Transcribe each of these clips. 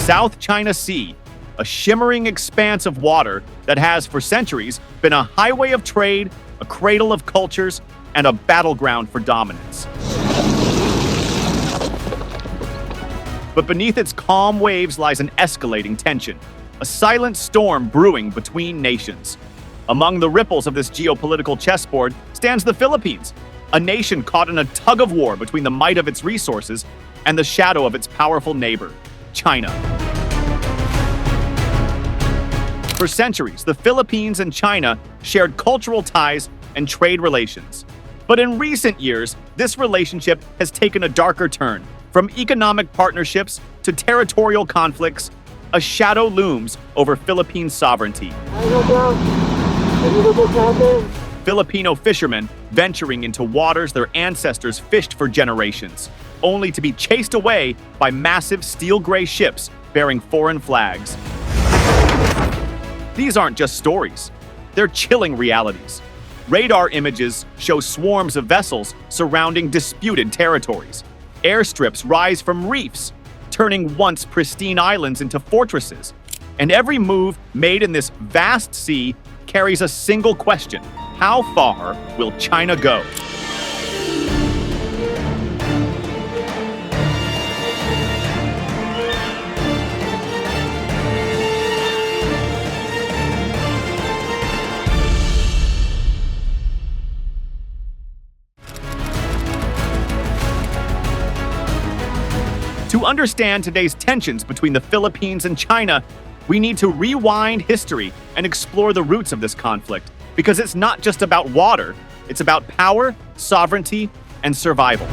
South China Sea, a shimmering expanse of water that has, for centuries, been a highway of trade, a cradle of cultures, and a battleground for dominance. But beneath its calm waves lies an escalating tension, a silent storm brewing between nations. Among the ripples of this geopolitical chessboard stands the Philippines, a nation caught in a tug-of-war between the might of its resources and the shadow of its powerful neighbor, China. For centuries, the Philippines and China shared cultural ties and trade relations. But in recent years, this relationship has taken a darker turn. From economic partnerships to territorial conflicts, a shadow looms over Philippine sovereignty. Filipino fishermen venturing into waters their ancestors fished for generations, only to be chased away by massive steel-gray ships bearing foreign flags. These aren't just stories. They're chilling realities. Radar images show swarms of vessels surrounding disputed territories. Airstrips rise from reefs, turning once pristine islands into fortresses. And every move made in this vast sea carries a single question: how far will China go? To understand today's tensions between the Philippines and China, we need to rewind history and explore the roots of this conflict, because it's not just about water, it's about power, sovereignty, and survival.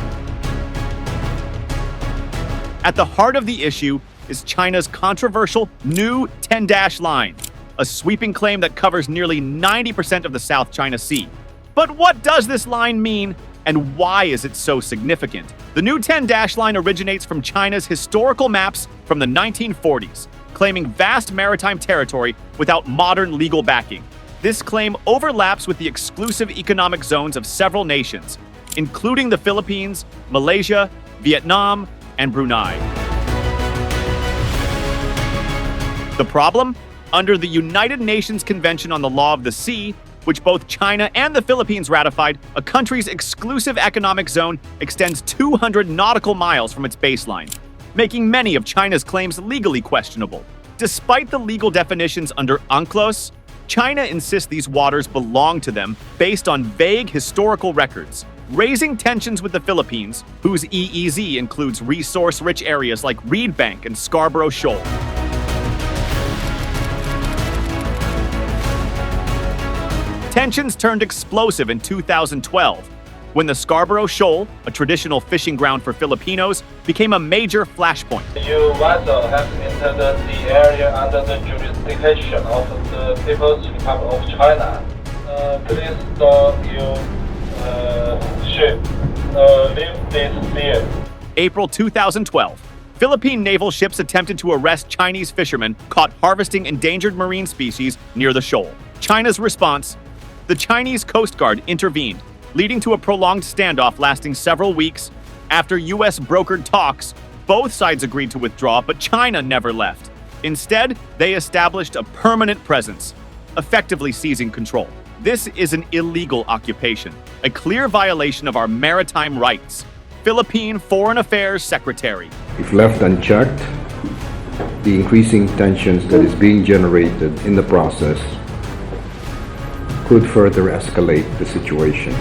At the heart of the issue is China's controversial new 10-dash line, a sweeping claim that covers nearly 90% of the South China Sea. But what does this line mean, and why is it so significant? The new 10-dash line originates from China's historical maps from the 1940s, claiming vast maritime territory without modern legal backing. This claim overlaps with the exclusive economic zones of several nations, including the Philippines, Malaysia, Vietnam, and Brunei. The problem? Under the United Nations Convention on the Law of the Sea, which both China and the Philippines ratified, a country's exclusive economic zone extends 200 nautical miles from its baseline, making many of China's claims legally questionable. Despite the legal definitions under UNCLOS, China insists these waters belong to them based on vague historical records, raising tensions with the Philippines, whose EEZ includes resource-rich areas like Reed Bank and Scarborough Shoal. Tensions turned explosive in 2012, when the Scarborough Shoal, a traditional fishing ground for Filipinos, became a major flashpoint. Your vessel has entered the area under the jurisdiction of the People's Republic of China. Please stop your ship. Leave this field. April 2012. Philippine naval ships attempted to arrest Chinese fishermen caught harvesting endangered marine species near the shoal. China's response: the Chinese Coast Guard intervened, leading to a prolonged standoff lasting several weeks. After U.S. brokered talks, both sides agreed to withdraw, but China never left. Instead, they established a permanent presence, effectively seizing control. This is an illegal occupation, a clear violation of our maritime rights. Philippine Foreign Affairs Secretary. If left unchecked, the increasing tensions that is being generated in the process could further escalate the situation.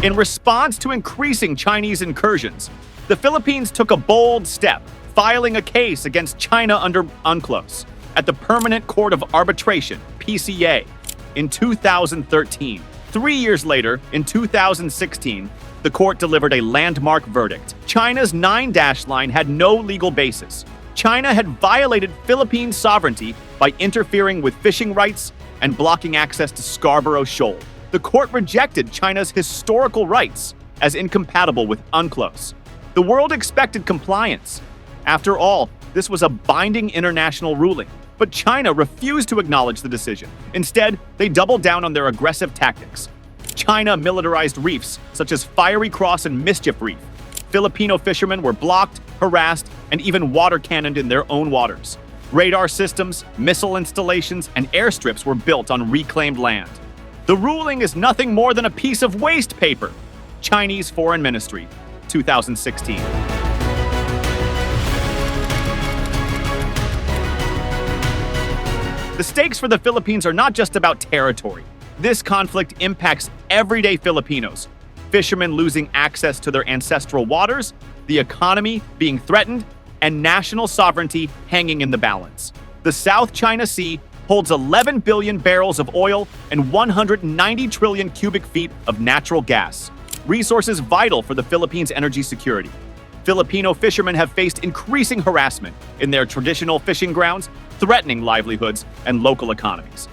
In response to increasing Chinese incursions, the Philippines took a bold step, filing a case against China under UNCLOS at the Permanent Court of Arbitration, PCA, in 2013. 3 years later, in 2016, the court delivered a landmark verdict. China's 9-dash line had no legal basis. China had violated Philippine sovereignty by interfering with fishing rights and blocking access to Scarborough Shoal. The court rejected China's historical rights as incompatible with UNCLOS. The world expected compliance. After all, this was a binding international ruling. But China refused to acknowledge the decision. Instead, they doubled down on their aggressive tactics. China militarized reefs such as Fiery Cross and Mischief Reef, Filipino fishermen were blocked, harassed, and even water cannoned in their own waters. Radar systems, missile installations, and airstrips were built on reclaimed land. The ruling is nothing more than a piece of waste paper. Chinese Foreign Ministry, 2016. The stakes for the Philippines are not just about territory. This conflict impacts everyday Filipinos. Fishermen losing access to their ancestral waters, the economy being threatened, and national sovereignty hanging in the balance. The South China Sea holds 11 billion barrels of oil and 190 trillion cubic feet of natural gas, resources vital for the Philippines' energy security. Filipino fishermen have faced increasing harassment in their traditional fishing grounds, threatening livelihoods and local economies.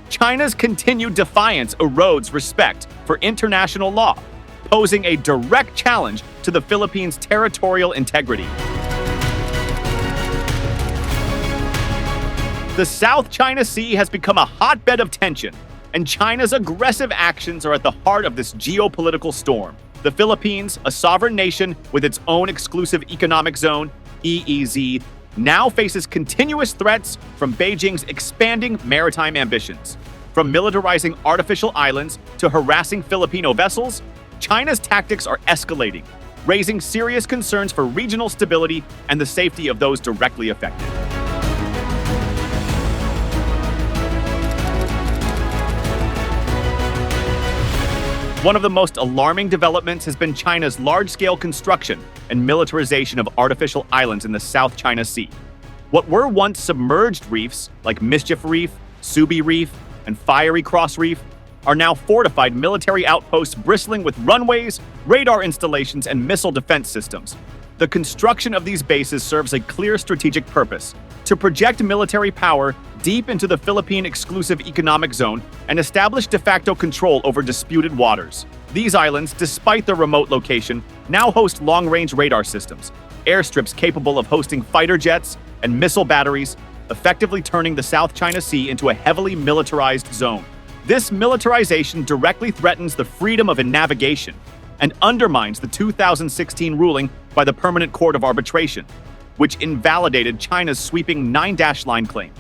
China's continued defiance erodes respect for international law, posing a direct challenge to the Philippines' territorial integrity. The South China Sea has become a hotbed of tension, and China's aggressive actions are at the heart of this geopolitical storm. The Philippines, a sovereign nation with its own exclusive economic zone, EEZ, now faces continuous threats from Beijing's expanding maritime ambitions. From militarizing artificial islands to harassing Filipino vessels, China's tactics are escalating, raising serious concerns for regional stability and the safety of those directly affected. One of the most alarming developments has been China's large-scale construction and militarization of artificial islands in the South China Sea. What were once submerged reefs, like Mischief Reef, Subi Reef, and Fiery Cross Reef, are now fortified military outposts bristling with runways, radar installations, and missile defense systems. The construction of these bases serves a clear strategic purpose: to project military power deep into the Philippine exclusive economic zone and establish de facto control over disputed waters. These islands, despite their remote location, now host long-range radar systems, airstrips capable of hosting fighter jets and missile batteries, effectively turning the South China Sea into a heavily militarized zone. This militarization directly threatens the freedom of navigation and undermines the 2016 ruling by the Permanent Court of Arbitration, which invalidated China's sweeping 9-line claim.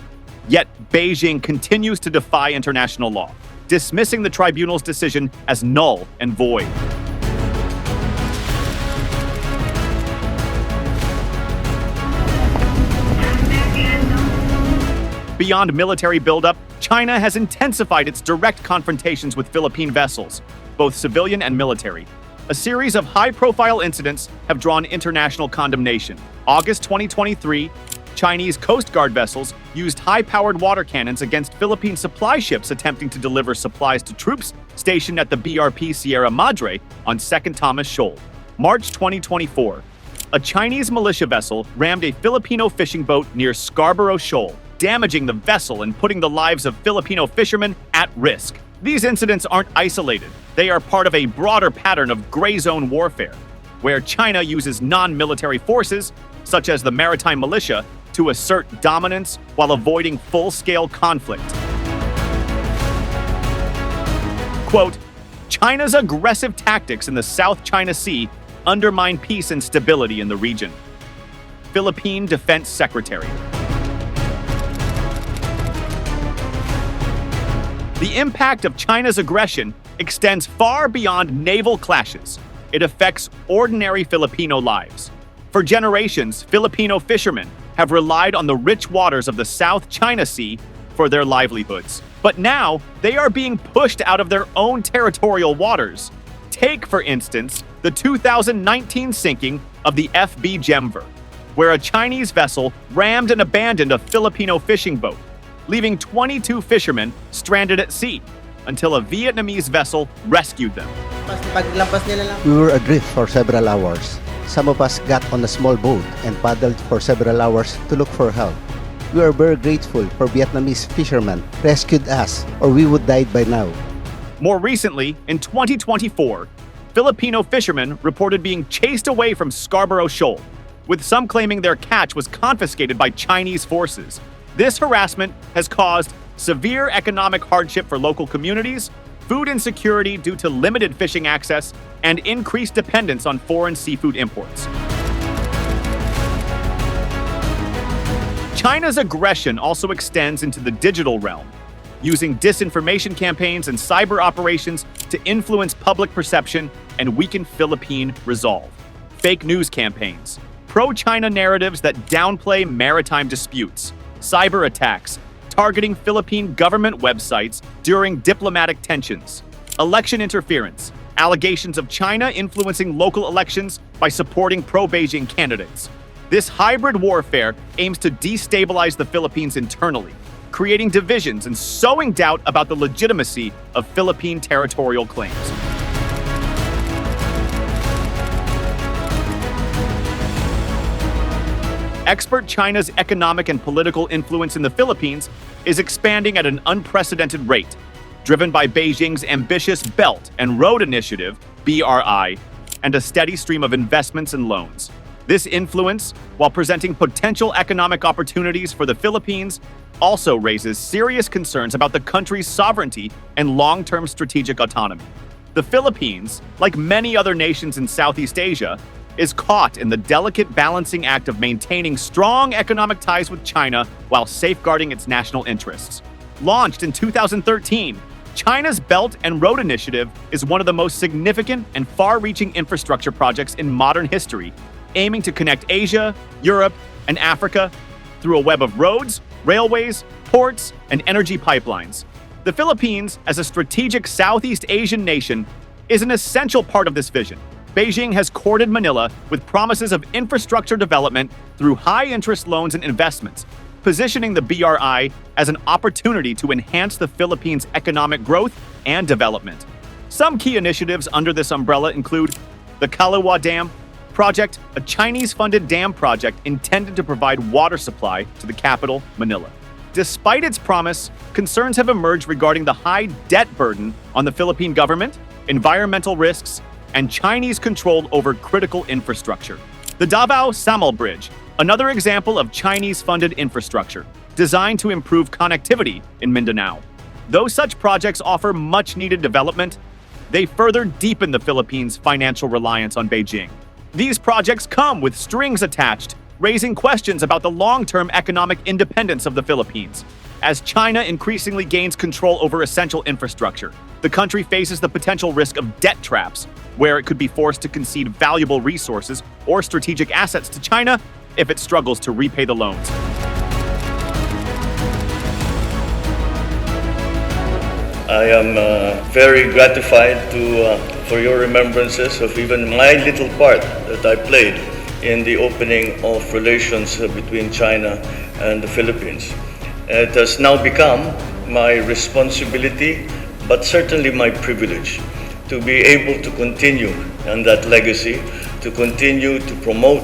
Yet Beijing continues to defy international law, dismissing the tribunal's decision as null and void. Beyond military buildup, China has intensified its direct confrontations with Philippine vessels, both civilian and military. A series of high-profile incidents have drawn international condemnation. August 2023, Chinese Coast Guard vessels used high-powered water cannons against Philippine supply ships attempting to deliver supplies to troops stationed at the BRP Sierra Madre on 2nd Thomas Shoal. March 2024, a Chinese militia vessel rammed a Filipino fishing boat near Scarborough Shoal, damaging the vessel and putting the lives of Filipino fishermen at risk. These incidents aren't isolated. They are part of a broader pattern of gray zone warfare, where China uses non-military forces, such as the Maritime militia, to assert dominance while avoiding full-scale conflict. Quote, China's aggressive tactics in the South China Sea undermine peace and stability in the region. Philippine Defense Secretary. The impact of China's aggression extends far beyond naval clashes. It affects ordinary Filipino lives. For generations, Filipino fishermen have relied on the rich waters of the South China Sea for their livelihoods. But now, they are being pushed out of their own territorial waters. Take, for instance, the 2019 sinking of the FB Gemver, where a Chinese vessel rammed and abandoned a Filipino fishing boat, leaving 22 fishermen stranded at sea until a Vietnamese vessel rescued them. We were adrift for several hours. Some of us got on a small boat and paddled for several hours to look for help. We are very grateful for Vietnamese fishermen rescued us, or we would died by now. More recently, in 2024, Filipino fishermen reported being chased away from Scarborough Shoal, with some claiming their catch was confiscated by Chinese forces. This harassment has caused severe economic hardship for local communities, food insecurity due to limited fishing access, and increased dependence on foreign seafood imports. China's aggression also extends into the digital realm, using disinformation campaigns and cyber operations to influence public perception and weaken Philippine resolve. Fake news campaigns, pro-China narratives that downplay maritime disputes, cyber attacks, targeting Philippine government websites during diplomatic tensions, election interference, allegations of China influencing local elections by supporting pro-Beijing candidates. This hybrid warfare aims to destabilize the Philippines internally, creating divisions and sowing doubt about the legitimacy of Philippine territorial claims. Expert China's economic and political influence in the Philippines is expanding at an unprecedented rate, driven by Beijing's ambitious Belt and Road Initiative, BRI, and a steady stream of investments and loans. This influence, while presenting potential economic opportunities for the Philippines, also raises serious concerns about the country's sovereignty and long-term strategic autonomy. The Philippines, like many other nations in Southeast Asia, is caught in the delicate balancing act of maintaining strong economic ties with China while safeguarding its national interests. Launched in 2013, China's Belt and Road Initiative is one of the most significant and far-reaching infrastructure projects in modern history, aiming to connect Asia, Europe, and Africa through a web of roads, railways, ports, and energy pipelines. The Philippines, as a strategic Southeast Asian nation, is an essential part of this vision. Beijing has courted Manila with promises of infrastructure development through high-interest loans and investments, positioning the BRI as an opportunity to enhance the Philippines' economic growth and development. Some key initiatives under this umbrella include the Kaliwa Dam project, a Chinese-funded dam project intended to provide water supply to the capital, Manila. Despite its promise, concerns have emerged regarding the high debt burden on the Philippine government, environmental risks, and Chinese control over critical infrastructure. The Davao-Samal Bridge, another example of Chinese-funded infrastructure, designed to improve connectivity in Mindanao. Though such projects offer much-needed development, they further deepen the Philippines' financial reliance on Beijing. These projects come with strings attached, raising questions about the long-term economic independence of the Philippines. As China increasingly gains control over essential infrastructure, the country faces the potential risk of debt traps, where it could be forced to concede valuable resources or strategic assets to China if it struggles to repay the loans. I am very gratified for your remembrances of even my little part that I played in the opening of relations between China and the Philippines. It has now become my responsibility, but certainly my privilege, to be able to continue on that legacy, to continue to promote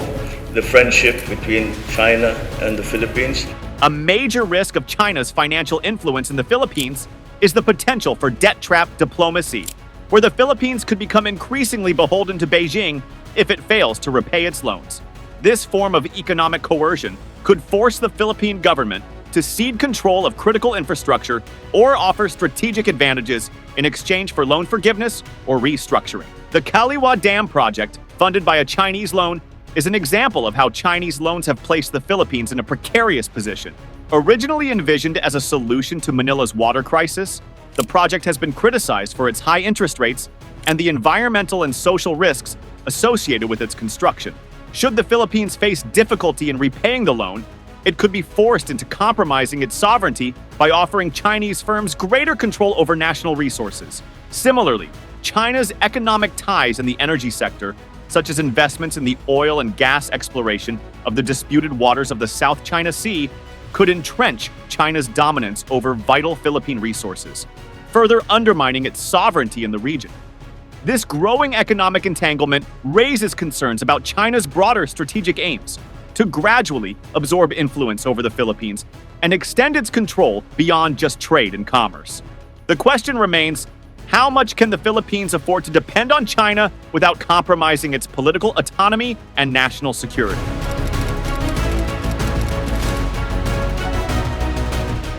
the friendship between China and the Philippines. A major risk of China's financial influence in the Philippines is the potential for debt trap diplomacy, where the Philippines could become increasingly beholden to Beijing if it fails to repay its loans. This form of economic coercion could force the Philippine government to cede control of critical infrastructure or offer strategic advantages in exchange for loan forgiveness or restructuring. The Kaliwa Dam project, funded by a Chinese loan, is an example of how Chinese loans have placed the Philippines in a precarious position. Originally envisioned as a solution to Manila's water crisis, the project has been criticized for its high interest rates and the environmental and social risks associated with its construction. Should the Philippines face difficulty in repaying the loan, it could be forced into compromising its sovereignty by offering Chinese firms greater control over national resources. Similarly, China's economic ties in the energy sector, such as investments in the oil and gas exploration of the disputed waters of the South China Sea, could entrench China's dominance over vital Philippine resources, further undermining its sovereignty in the region. This growing economic entanglement raises concerns about China's broader strategic aims to gradually absorb influence over the Philippines and extend its control beyond just trade and commerce. The question remains, how much can the Philippines afford to depend on China without compromising its political autonomy and national security?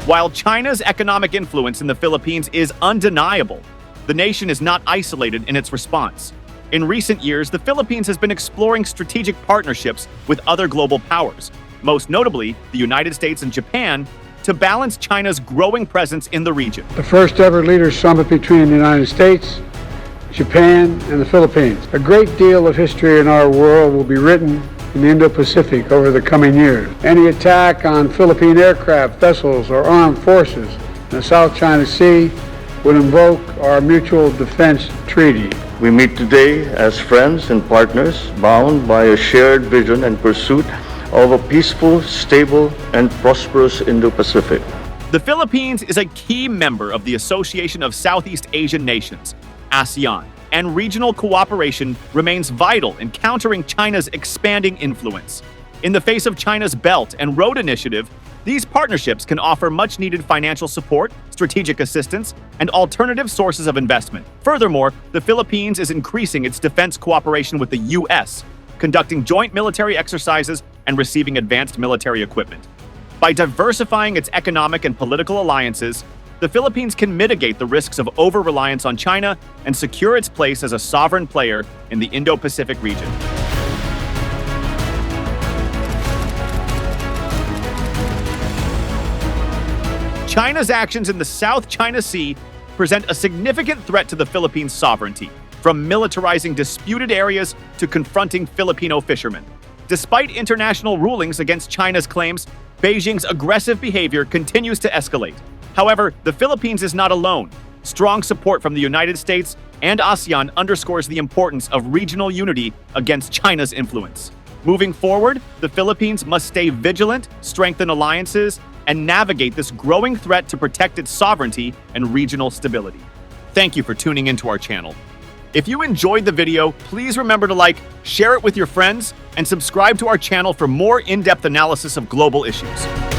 While China's economic influence in the Philippines is undeniable, the nation is not isolated in its response. In recent years, the Philippines has been exploring strategic partnerships with other global powers, most notably the United States and Japan, to balance China's growing presence in the region. The first ever leaders summit between the United States, Japan, and the Philippines. A great deal of history in our world will be written in the Indo-Pacific over the coming years. Any attack on Philippine aircraft, vessels, or armed forces in the South China Sea would invoke our Mutual Defense Treaty. We meet today as friends and partners bound by a shared vision and pursuit of a peaceful, stable, and prosperous Indo-Pacific. The Philippines is a key member of the Association of Southeast Asian Nations, ASEAN, and regional cooperation remains vital in countering China's expanding influence. In the face of China's Belt and Road Initiative, these partnerships can offer much-needed financial support, strategic assistance, and alternative sources of investment. Furthermore, the Philippines is increasing its defense cooperation with the U.S., conducting joint military exercises and receiving advanced military equipment. By diversifying its economic and political alliances, the Philippines can mitigate the risks of over-reliance on China and secure its place as a sovereign player in the Indo-Pacific region. China's actions in the South China Sea present a significant threat to the Philippines' sovereignty, from militarizing disputed areas to confronting Filipino fishermen. Despite international rulings against China's claims, Beijing's aggressive behavior continues to escalate. However, the Philippines is not alone. Strong support from the United States and ASEAN underscores the importance of regional unity against China's influence. Moving forward, the Philippines must stay vigilant, strengthen alliances, and navigate this growing threat to protect its sovereignty and regional stability. Thank you for tuning into our channel. If you enjoyed the video, please remember to like, share it with your friends, and subscribe to our channel for more in-depth analysis of global issues.